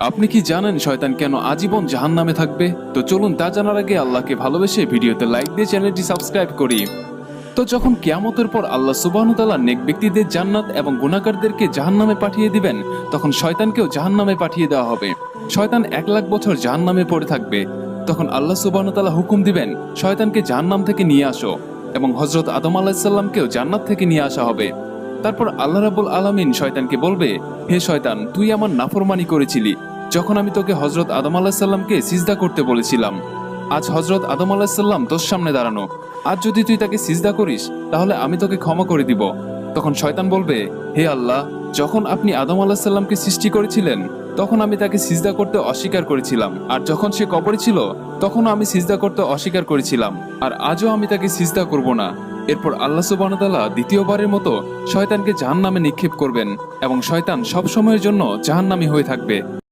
আপনি কি জানেন শয়তান কেন আজীবন জাহান্নামে থাকবে? তো চলুন তা জানার আগে আল্লাহকে ভালোবেসে ভিডিওতে লাইক দিয়ে চ্যানেলটি সাবস্ক্রাইব করি। তো যখন কিয়ামতের পর আল্লাহ সুবহানাহু ওয়া তাআলা নেক ব্যক্তিদের জান্নাত এবং গুনাহগারদেরকে জাহান্নামে পাঠিয়ে দিবেন, তখন শয়তানকেও জাহান্নামে পাঠিয়ে দেওয়া হবে। শয়তান 1,00,000 বছর জাহান্নামে পড়ে থাকবে। তখন আল্লাহ সুবহানাহু ওয়া তাআলা হুকুম দিবেন, শয়তানকে জাহান্নাম থেকে নিয়ে আসো, এবং হযরত আদম আলাইহিস সালামকেও জান্নাত থেকে নিয়ে আসা হবে। তারপর আল্লাহ রাব্বুল আলামিন শয়তানকে বলবে, হে শয়তান, তুই আমার নাফরমানি করেছিলি যখন আমি তোকে হযরত আদম আলাইহিস সালামকে সিজদা করতে বলেছিলাম। আজ হযরত আদম আলাইহিস সালাম তোর সামনে দাঁড়ানো, আজ যদি তুই তাকে সিজদা করিস তাহলে আমি তোকে ক্ষমা করে দিব। তখন শয়তান বলবে, হে আল্লাহ, যখন আপনি আদম আলাইহিস সালামকে সৃষ্টি করেছিলেন তখন আমি তাকে সিজদা করতে অস্বীকার করেছিলাম, আর যখন সে কবরে ছিল তখনও আমি সিজদা করতে অস্বীকার করেছিলাম, আর আজও আমি তাকে সিজদা করব না। এরপর আল্লাহ সুবহানাহু ওয়া তাআলা দ্বিতীয়বারের মতো শয়তানকে জাহান্নামে নিক্ষেপ করবেন, এবং শয়তান সব সময়ের জন্য জাহান্নামী হয়ে থাকবে।